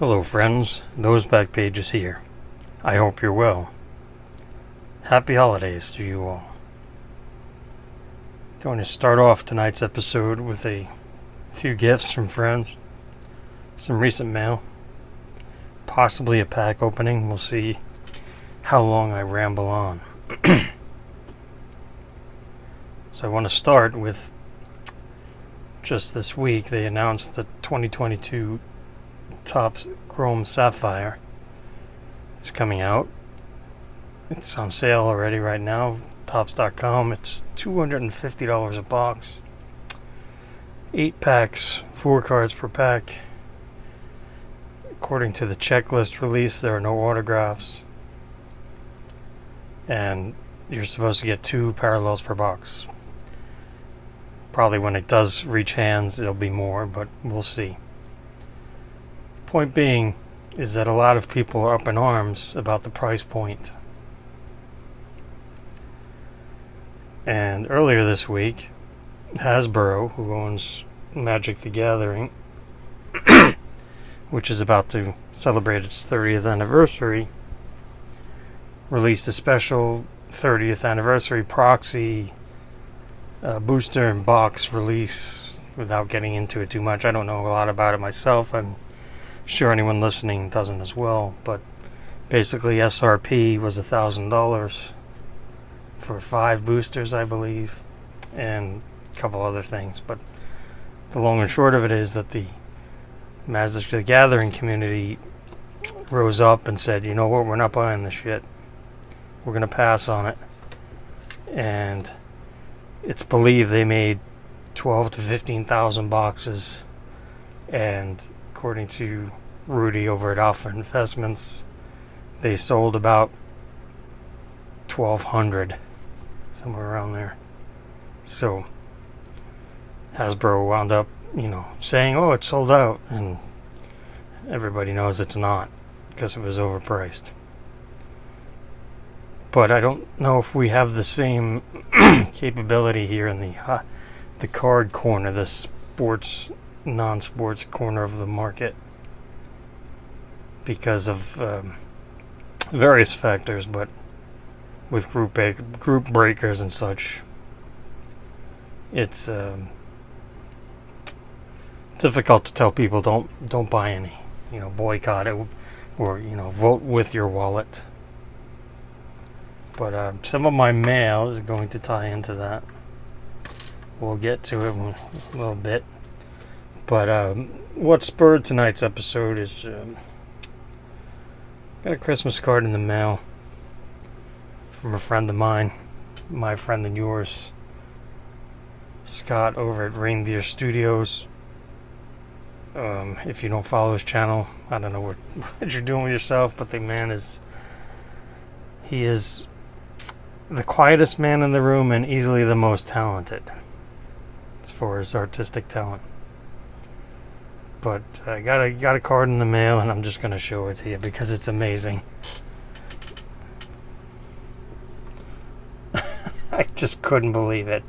Hello friends, Those Back Pages here. I hope you're well. Happy holidays to you all. Going to start off tonight's episode with a few gifts from friends, some recent mail, possibly a pack opening. We'll see how long I ramble on. So I want to start with just this week they announced the 2022 Topps Chrome Sapphire is coming out. It's on sale already right now. Topps.com. It's $250 a box. 8 packs, 4 cards per pack. According to the checklist release, there are no autographs. And you're supposed to get 2 parallels per box. Probably when it does reach hands, it'll be more, but we'll see. Point being is that a lot of people are up in arms about the price point. And earlier this week, Hasbro, who owns Magic the Gathering, which is about to celebrate its 30th anniversary, released a special 30th anniversary proxy booster and box release. Without getting into it too much, I don't know a lot about it myself. I'm sure anyone listening doesn't as well, but basically SRP was $1,000 for 5 boosters, I believe, and a couple other things. But the long and short of it is that the Magic the Gathering community rose up and said, you know what, we're not buying this shit. We're going to pass on it. And it's believed they made 12 to 15,000 boxes, and according to Rudy over at Alpha Investments, they sold about 1,200, somewhere around there. So Hasbro wound up, saying, oh, it's sold out, and everybody knows it's not, because it was overpriced. But I don't know if we have the same capability here in the card corner, the sports, non-sports corner of the market, because of various factors, but with group breakers and such, it's difficult to tell people don't buy any, boycott it, or vote with your wallet. But some of my mail is going to tie into that. We'll get to it in a little bit. But what spurred tonight's episode is got a Christmas card in the mail from a friend of mine, my friend and yours, Scott over at Reindeer Studios. If you don't follow his channel, I don't know what you're doing with yourself, but the man is the quietest man in the room and easily the most talented as far as artistic talent. But I got a card in the mail, and I'm just going to show it to you because it's amazing. I just couldn't believe it.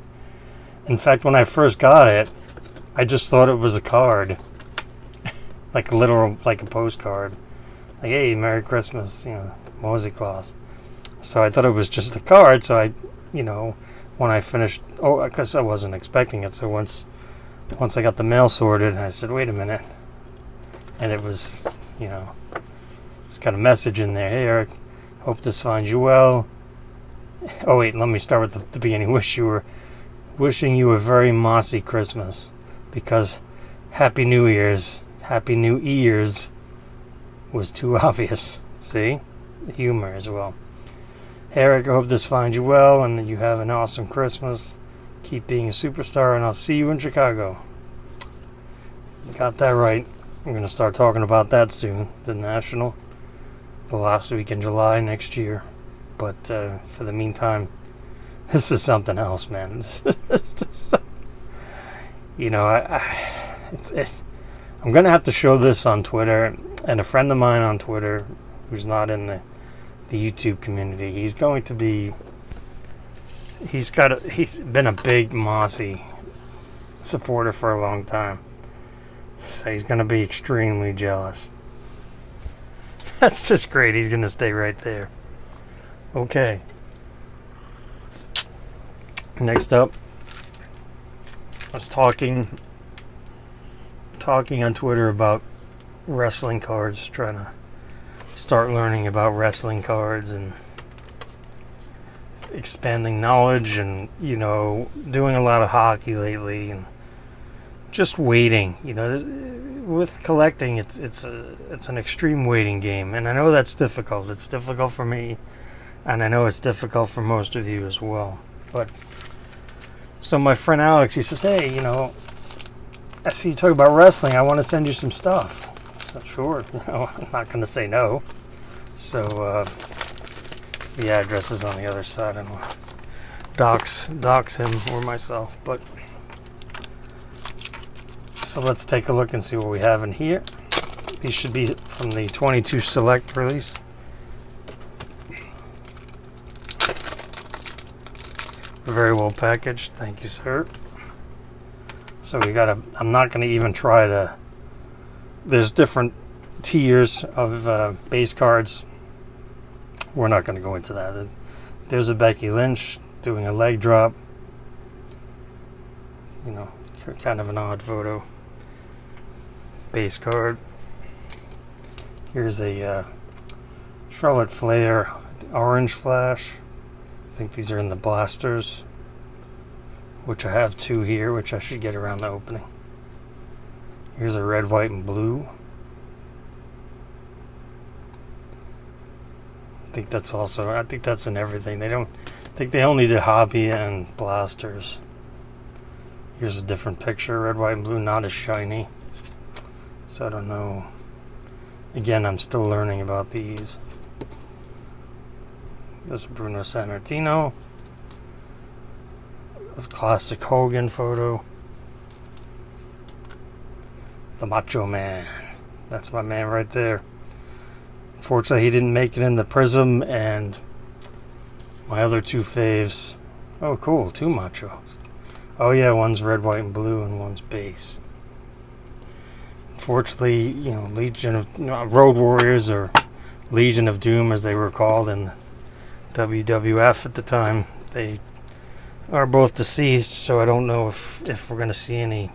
In fact, when I first got it, I just thought it was a card. Like a postcard. Like, hey, Merry Christmas, Mosey Claus. So I thought it was just a card, so I, when I finished, because I wasn't expecting it, so once I got the mail sorted, I said, wait a minute. And it was, it's got a message in there. Hey, Eric, hope this finds you well. Oh, wait, let me start with the beginning. Wishing you a very mossy Christmas, because Happy New Year's was too obvious. See? The humor as well. Hey, Eric, I hope this finds you well and that you have an awesome Christmas. Keep being a superstar, and I'll see you in Chicago. Got that right. We're going to start talking about that soon. The National. The last week in July next year. But for the meantime, this is something else, man. I'm going to have to show this on Twitter. And a friend of mine on Twitter, who's not in the YouTube community, he's been a big Mossy supporter for a long time. So he's going to be extremely jealous. That's just great. He's going to stay right there. Okay. Next up, I was talking on Twitter about wrestling cards, trying to start learning about wrestling cards and expanding knowledge, and doing a lot of hockey lately, and just waiting. With collecting, it's an extreme waiting game, and I know that's difficult. It's difficult for me, and I know it's difficult for most of you as well. But so my friend Alex, he says, "Hey, I see you talk about wrestling. I want to send you some stuff." So sure, I'm not going to say no. So the address is on the other side, and dox him or myself. But so let's take a look and see what we have in here. These should be from the 22 Select release. Very well packaged. Thank you, sir. So we got I'm not going to even try to... There's different tiers of base cards. We're not going to go into that. There's a Becky Lynch doing a leg drop. Kind of an odd photo. Base card. Here's a Charlotte Flair orange flash. I think these are in the blasters, which I have 2 here, which I should get around the opening. Here's a red, white, and blue. I think that's in everything. I think they only did hobby and blasters. Here's a different picture, red, white, and blue, not as shiny. So I don't know. Again, I'm still learning about these. There's a Bruno Sammartino. A classic Hogan photo. The Macho Man. That's my man right there. Unfortunately, he didn't make it in the Prism, and my other 2 faves. Oh, cool. 2 Machos. Oh, yeah, one's red, white, and blue, and one's base. Unfortunately, Legion of Road Warriors, or Legion of Doom, as they were called in WWF at the time, they are both deceased, so I don't know if we're going to see any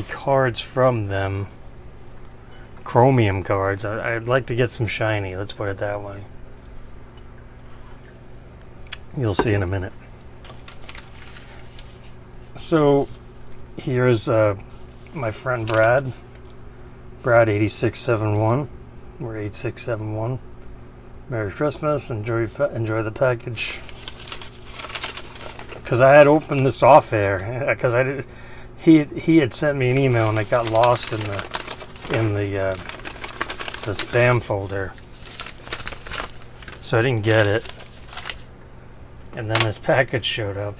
cards from them. Chromium cards. I'd like to get some shiny, let's put it that way. You'll see in a minute. So here's my friend Brad 8671, or 8671. Merry Christmas. Enjoy the package. Because I had opened this off air, because he had sent me an email and it got lost in the spam folder, so I didn't get it. And then this package showed up,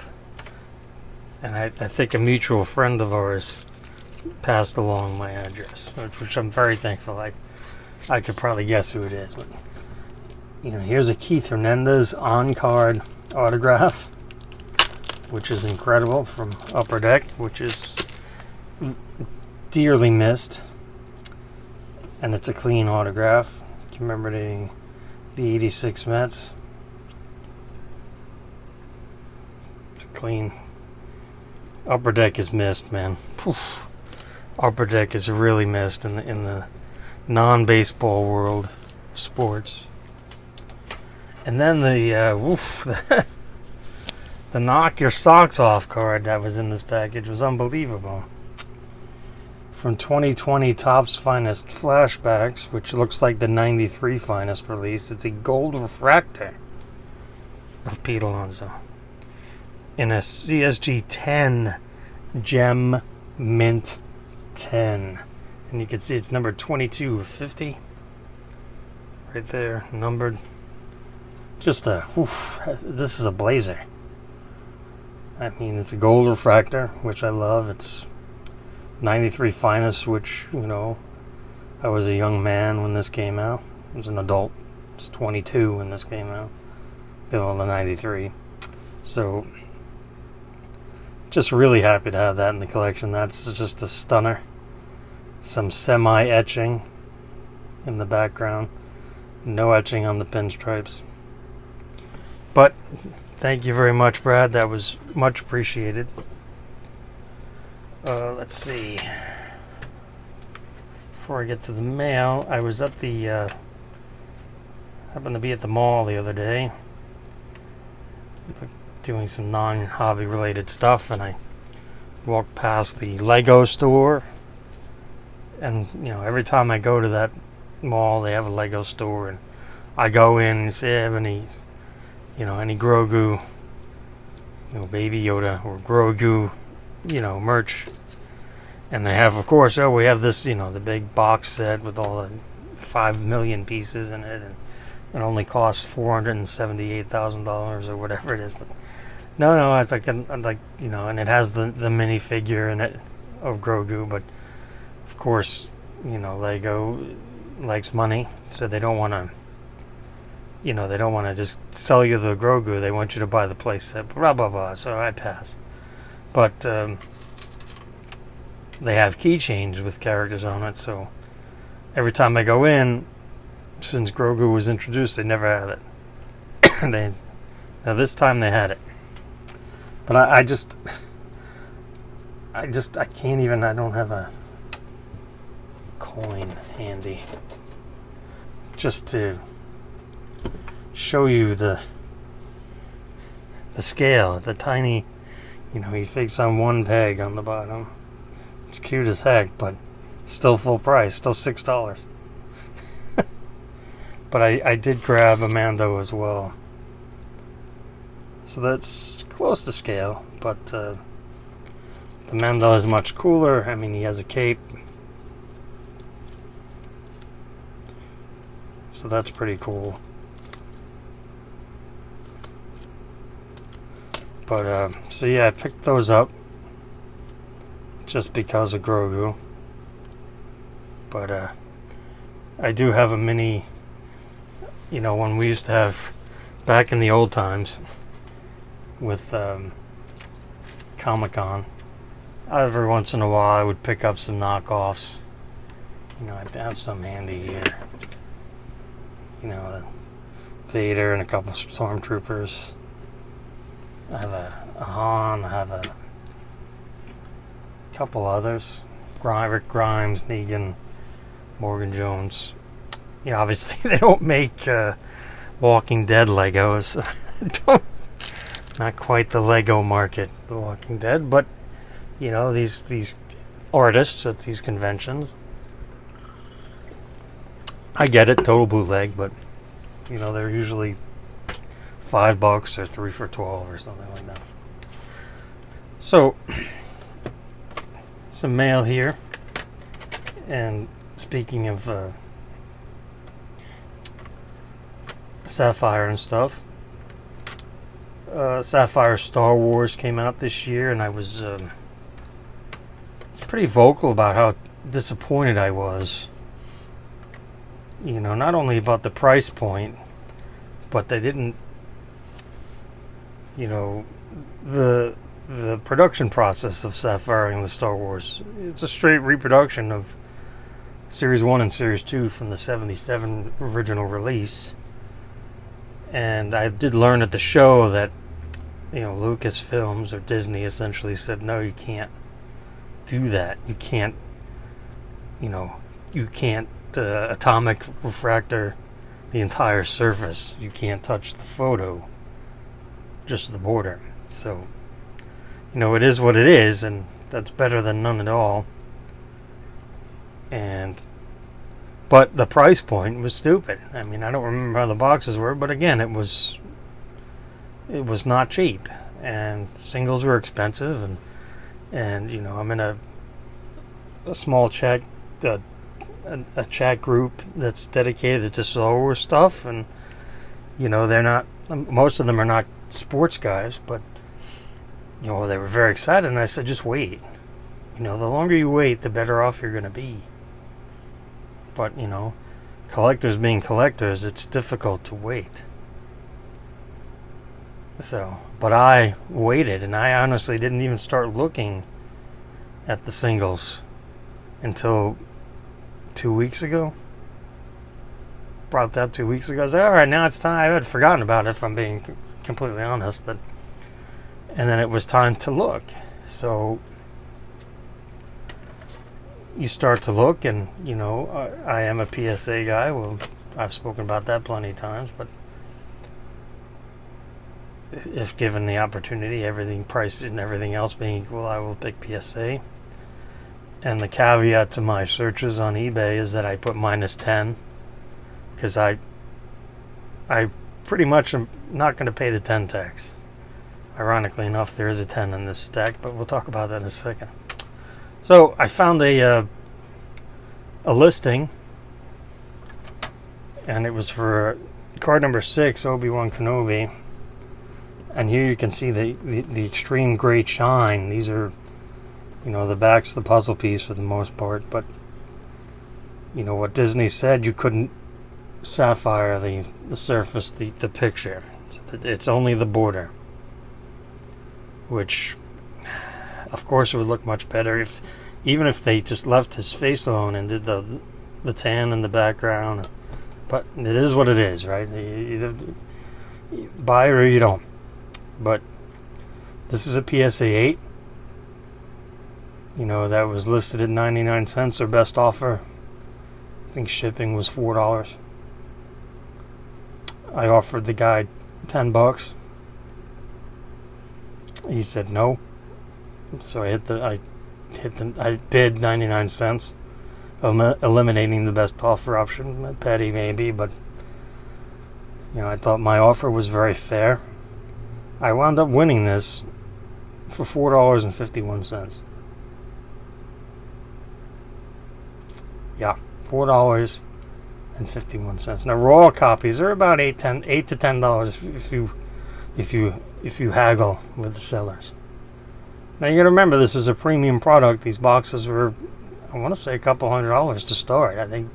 and I think a mutual friend of ours passed along my address, which I'm very thankful. I could probably guess who it is, but here's a Keith Hernandez on-card autograph, which is incredible, from Upper Deck, which is dearly missed. And it's a clean autograph, commemorating the 86 Mets. It's a clean... Upper Deck is missed, man. Poof. Upper Deck is really missed in the non-baseball world of sports. And then the knock your socks off card that was in this package was unbelievable. From 2020 Topps Finest Flashbacks, which looks like the 93 Finest release. It's a gold refractor of Pete Alonso in a CSG 10 Gem Mint 10. And you can see it's number 22 of 50. Right there, numbered. Just this is a blazer. I mean, it's a gold refractor, which I love. It's 93 Finest, which, I was a young man when this came out. I was an adult. I was 22 when this came out. The 93. So, just really happy to have that in the collection. That's just a stunner. Some semi-etching. in the background. No etching on the pinstripes. But thank you very much, Brad. That was much appreciated. Let's see. Before I get to the mail, I was at the happened to be at the mall the other day doing some non-hobby related stuff, and I walked past the Lego store, and every time I go to that mall they have a Lego store, and I go in and say, have any Grogu, Baby Yoda or Grogu, merch. And they have, of course, we have this, the big box set with all the 5 million pieces in it, and it only costs $478,000 or whatever it is. But no, it's like, and it has the minifigure in it of Grogu, but of course, Lego likes money, so they don't want to, just sell you the Grogu. They want you to buy the playset, blah blah blah. So I pass. But they have keychains with characters on it, so every time I go in, since Grogu was introduced, they never had it. Now this time they had it, but I can't even. I don't have a coin handy just to show you the scale. The tiny, he fits on one peg on the bottom. It's cute as heck, but still full price, still $6. But I did grab a Mando as well, so that's close to scale. But the Mando is much cooler. I mean, he has a cape, so that's pretty cool. But so yeah, I picked those up just because of Grogu. But I do have a mini, one we used to have back in the old times with Comic-Con. Every once in a while I would pick up some knockoffs. I'd have some handy here. Vader and a couple stormtroopers. I have a Han, I have a couple others. Rick Grimes, Negan, Morgan Jones. Obviously they don't make Walking Dead Legos. Not quite the Lego market, The Walking Dead, but these artists at these conventions. I get it, total bootleg, but they're usually $5 or 3 for $12 or something like that. So some mail here, and speaking of Sapphire and stuff, Sapphire Star Wars came out this year, and I was pretty vocal about how disappointed I was. Not only about the price point, but they didn't. The production process of Sapphire and the Star Wars, it's a straight reproduction of Series 1 and Series 2 from the 77 original release. And I did learn at the show that Lucasfilms, or Disney, essentially said, no, you can't do that. You can't atomic refractor the entire surface. You can't touch the photo, just the border. So it is what it is, and that's better than none at all. But the price point was stupid. I mean, I don't remember how the boxes were, but again, it was not cheap, and singles were expensive, and I'm in a small chat a chat group that's dedicated to Star Wars stuff, and they're not, most of them are not sports guys, but they were very excited, and I said, just wait. The longer you wait, the better off you're going to be. But collectors being collectors, it's difficult to wait. So, but I waited, and I honestly didn't even start looking at the singles until 2 weeks ago. brought that 2 weeks ago. I was like, all right, now it's time. I had forgotten about it, if I'm being completely honest. And then it was time to look. So you start to look, and I am a PSA guy. Well, I've spoken about that plenty of times, but if given the opportunity, everything price and everything else being equal, I will pick PSA. And the caveat to my searches on eBay is that I put -10, because I pretty much am not going to pay the 10 tax. Ironically enough, there is a 10 in this stack, but we'll talk about that in a second. So I found a listing, and it was for card number 6, Obi-Wan Kenobi. And here you can see the extreme great shine. These are, the back's the puzzle piece for the most part, but what Disney said, you couldn't sapphire the surface, the picture. It's only the border, which of course it would look much better even if they just left his face alone and did the tan in the background. But it is what it is, right? You either buy or you don't. But this is a PSA 8. That was listed at 99 cents, or best offer. I think shipping was $4. I offered the guy $10. He said no. So I bid 99 cents, eliminating the best offer option. Petty maybe, but I thought my offer was very fair. I wound up winning this for $4.51. Yeah, $4.51. Now raw copies are about $8 to $10 if you haggle with the sellers. Now you got to remember, this was a premium product. These boxes were, I want to say, a couple $100 to start. I think,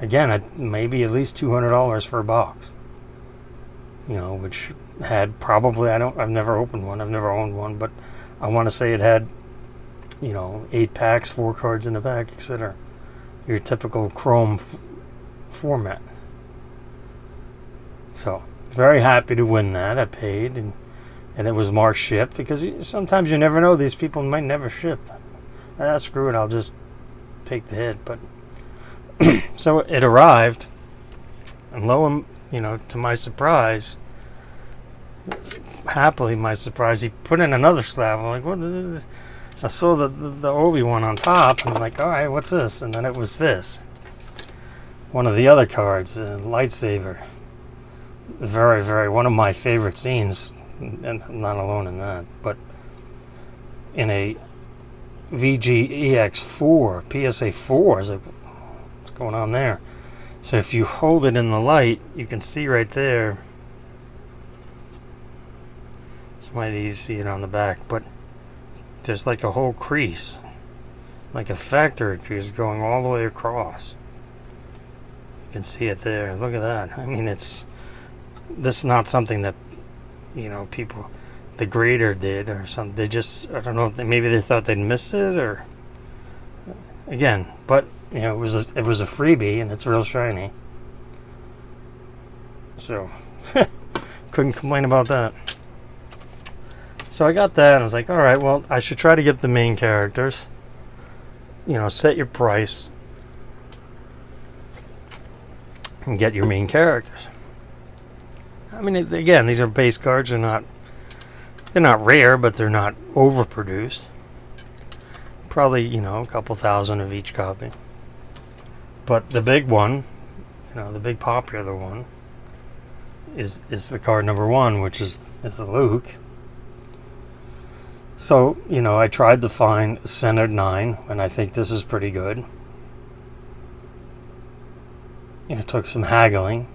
again, maybe at least $200 for a box. Which had probably, I've never opened one, I've never owned one, but I want to say it had 8 packs, 4 cards in the back, etc. Your typical chrome format. So very happy to win that. I paid, and it was marked shipped, because sometimes you never know, these people might never ship. Screw it, I'll just take the hit. But so it arrived, and to my surprise, happily my surprise, he put in another slab. I'm like, what is this? I saw the Obi-Wan on top, and I'm like, all right, what's this? And then it was this. One of the other cards, a lightsaber. Very, very, one of my favorite scenes, and I'm not alone in that, but in a VGEX4, PSA 4, I was like, what's going on there? So if you hold it in the light, you can see right there. It's might easy to see it on the back, but there's like a whole crease, like a factory crease going all the way across. You can see it there. Look at that. I mean, this is not something that people, the grader did or something. They just, I don't know, maybe they thought they'd miss it, or again, but it was a freebie, and it's real shiny. So couldn't complain about that. So I got that, and I was like, all right, well, I should try to get the main characters. Set your price and get your main characters. I mean, again, these are base cards. They're not rare, but they're not overproduced. Probably, a couple thousand of each copy. But the big one, the big popular one, is the card number 1, which is the Luke. So, I tried to find Centered 9, and I think this is pretty good. It took some haggling.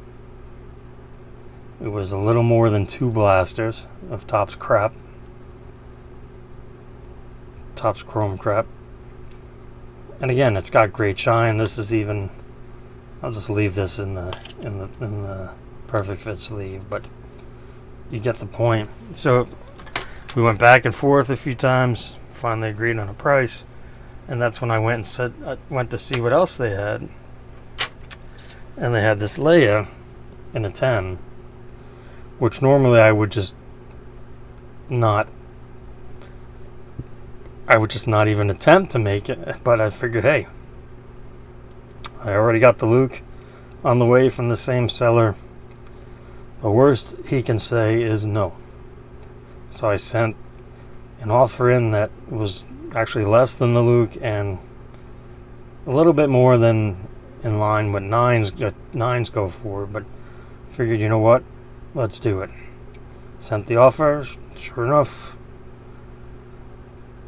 It was a little more than 2 blasters of Topps crap. Topps chrome crap. And again, it's got great shine. This is even, I'll just leave this in the perfect fit sleeve, but you get the point. So we went back and forth a few times, finally agreed on a price, and that's when I went to see what else they had. and they had this Leia in a 10, which normally I would just not even attempt to make it, but I figured, hey, I already got the Luke on the way from the same seller. The worst he can say is no. So I sent an offer in that was actually less than the Luke and a little bit more than in line what nines go for, but figured, you know what, let's do it. Sent the offer. Sure enough,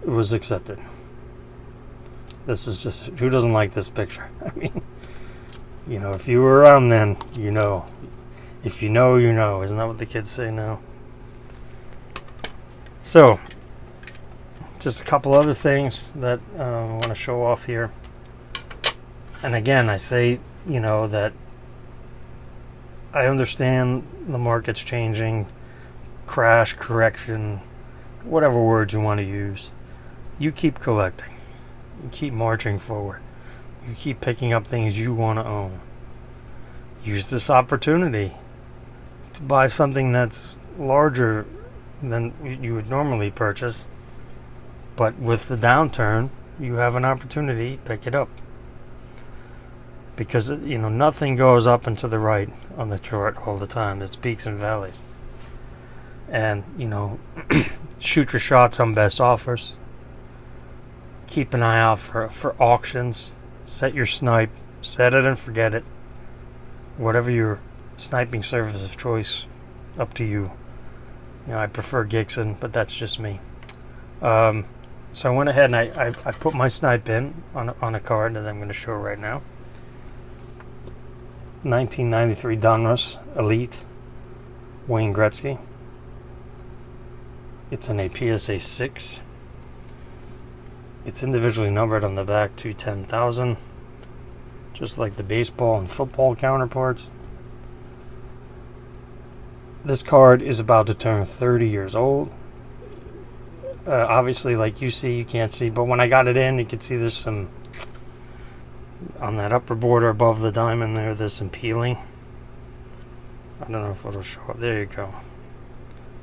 it was accepted. This is just, who doesn't like this picture? I mean, you know, if you were around then, you know. If you know, you know. Isn't that what the kids say now? So, just a couple other things that I want to show off here. And again, I say, you know, that I understand the market's changing, crash, correction, whatever words you want to use. You keep collecting. You keep marching forward. You keep picking up things you want to own. Use this opportunity to buy something that's larger than you would normally purchase. But with the downturn, you have an opportunity to pick it up. Because, you know, nothing goes up and to the right on the chart all the time. It's peaks and valleys. And, you know, shoot your shots on best offers. Keep an eye out for auctions. Set your snipe. Set it and forget it. Whatever your sniping service of choice, up to you. You know, I prefer Gixxon, but that's just me. So I went ahead and I put my snipe in on a card that I'm going to show right now. 1993 Donruss Elite Wayne Gretzky. It's in a PSA 6. It's individually numbered on the back to 10,000, just like the baseball and football counterparts. This card is about to turn 30 years old. Obviously, like you can't see, but when I got it in, you could see there's some, on that upper border above the diamond there's some peeling. I don't know if it'll show up. There you go.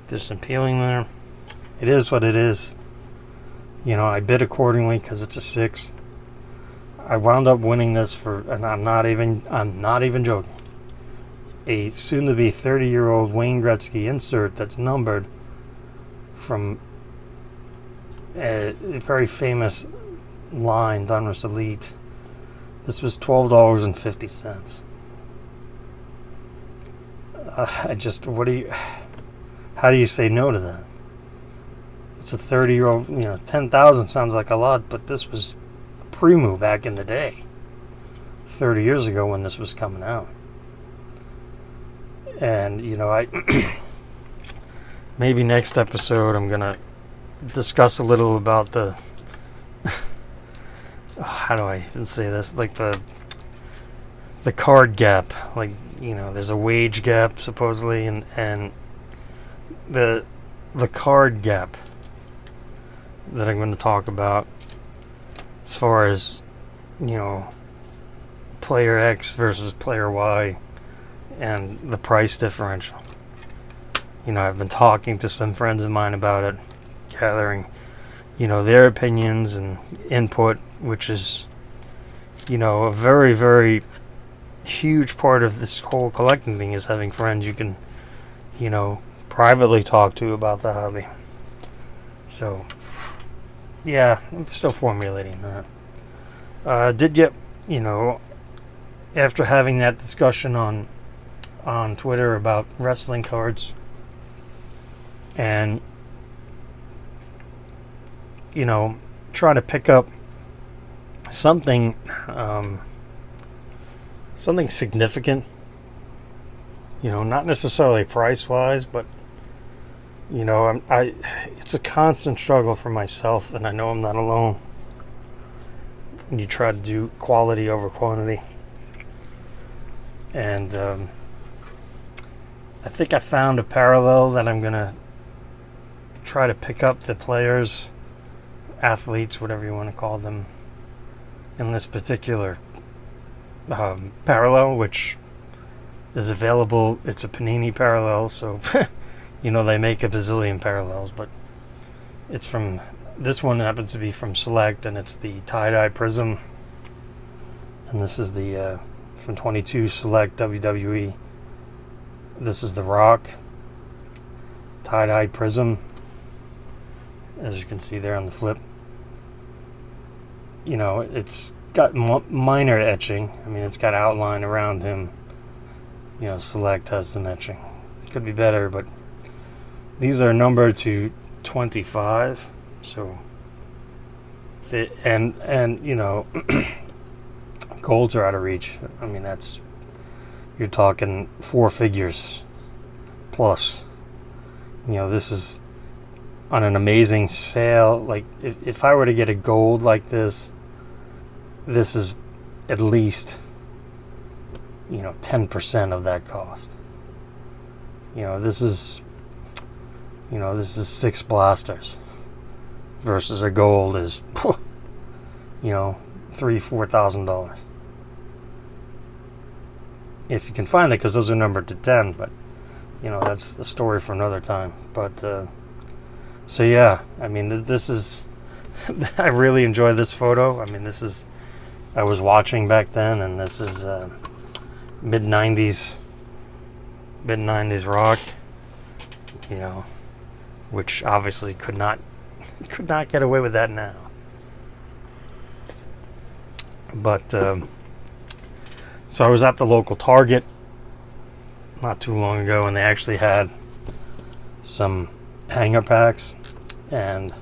There's some peeling there. It is what it is. You know, I bid accordingly because it's a 6. I wound up winning this for, and I'm not even joking, a soon-to-be 30-year-old Wayne Gretzky insert that's numbered from a very famous line, Donruss Elite. This was $12.50. How do you say no to that? It's a 30-year-old, you know, 10,000 sounds like a lot, but this was Premu back in the day, 30 years ago when this was coming out. And, you know, maybe next episode I'm going to discuss a little about the, how do I even say this, like the card gap. Like, you know, there's a wage gap supposedly, and the card gap that I'm going to talk about as far as, you know, player X versus player Y and the price differential. You know, I've been talking to some friends of mine about it, gathering, you know, their opinions and input, which is, you know, a very, very huge part of this whole collecting thing, is having friends you can, you know, privately talk to about the hobby. So, yeah, I'm still formulating that. Did get, you know, after having that discussion on Twitter about wrestling cards, and, you know, trying to pick up something significant, you know, not necessarily price wise, but, you know, it's a constant struggle for myself, and I know I'm not alone when you try to do quality over quantity. And I think I found a parallel that I'm gonna try to pick up the players, athletes, whatever you want to call them, in this particular parallel, which is available. It's a Panini parallel, so you know they make a bazillion parallels, but it's from, this one happens to be from Select, and it's the tie-dye Prism, and this is the from 22 Select WWE. This is the Rock tie-dye Prism, as you can see there on the flip. You know, it's got minor etching. I mean, it's got outline around him. You know, Select has some etching. Could be better, but these are numbered to 25, so and you know, golds are out of reach. I mean, that's, you're talking 4 figures plus. You know, this is on an amazing sale. Like, if I were to get a gold like this is at least, you know, 10% of that cost. You know, this is 6 blasters versus a gold is, you know, $3,000-$4,000 if you can find it, because those are numbered to 10. But you know, that's a story for another time. But so yeah, I mean, this is I really enjoy this photo. I mean, this is, I was watching back then, and this is mid-90s rock, you know, which obviously could not get away with that now. But so I was at the local Target not too long ago, and they actually had some hanger packs and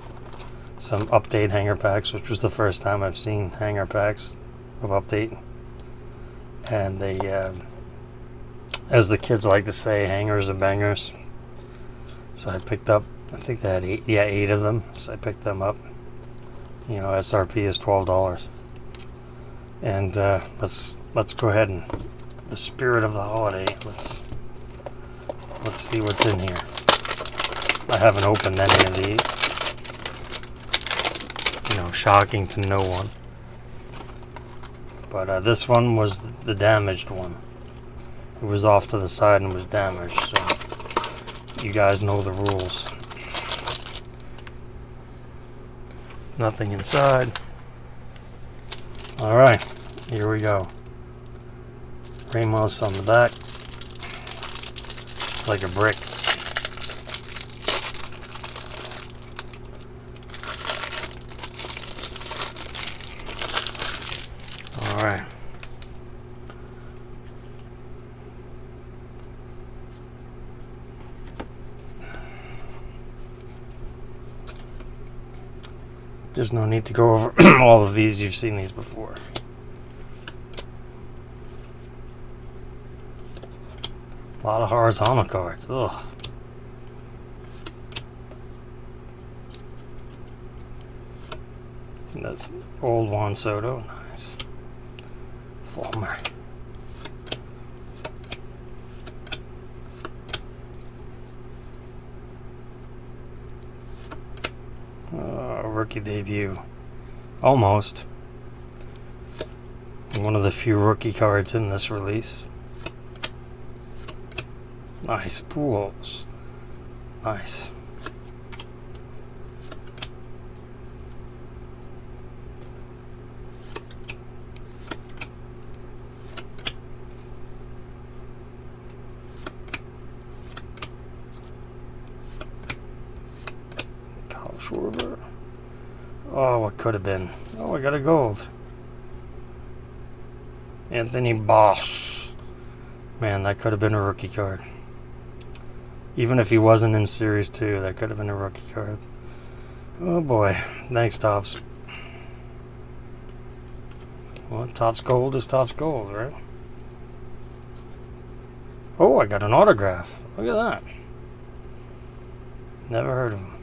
some update hanger packs, which was the first time I've seen hanger packs of update. And they, as the kids like to say, hangers are bangers. So I picked up, I think they had 8 of them. So I picked them up. You know, SRP is $12. And let's go ahead, and the spirit of the holiday, let's see what's in here. I haven't opened any of these. You know, shocking to no one. But this one was the damaged one. It was off to the side and was damaged, so you guys know the rules. Nothing inside. Alright, here we go. Ramos on the back. It's like a brick. Alright. There's no need to go over all of these. You've seen these before. A lot of horizontal cards. Ugh. And that's old Juan Soto. Nice. Fulmer. Rookie debut. Almost. One of the few rookie cards in this release. Nice. Pujols. Nice. Kyle Schwarber. Oh, what could have been? Oh, I got a gold. Anthony Boss. Man, that could have been a rookie card. Even if he wasn't in Series 2, that could have been a rookie card. Oh boy. Thanks, Topps. Well, Topps Gold is Topps Gold, right? Oh, I got an autograph. Look at that. Never heard of him.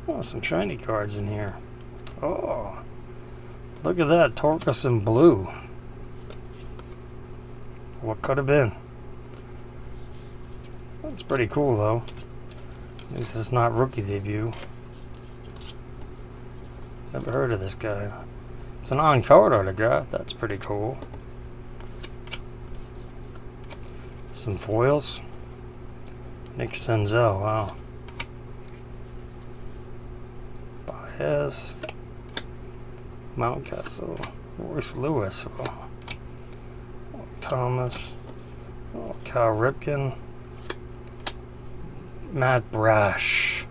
Oh, some shiny cards in here. Oh, look at that. Torkelson blue. What could have been? That's pretty cool, though. At least it's not rookie debut. Never heard of this guy. It's an on-card autograph. That's pretty cool. Some foils. Nick Senzel. Wow. Baez. Mountcastle. Royce Lewis. Wow. Thomas. Oh, Cal Ripken. Matt Brash.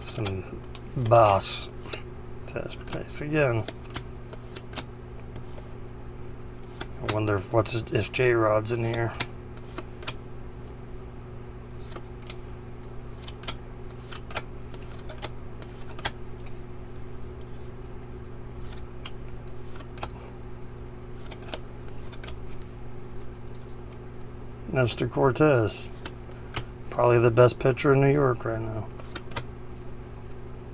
Some Boss. Test place again. I wonder if J-Rod's in here. Nestor Cortez. Probably the best pitcher in New York right now.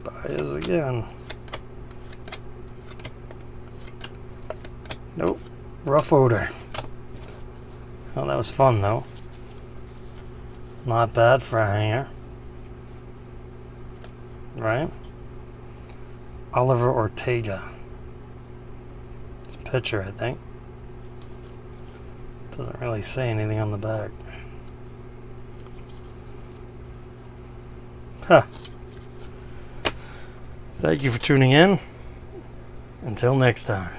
Baez again. Nope. Rough odor. Oh, that was fun though. Not bad for a hanger. Right? Oliver Ortega. It's a pitcher, I think. Doesn't really say anything on the back. Huh. Thank you for tuning in. Until next time.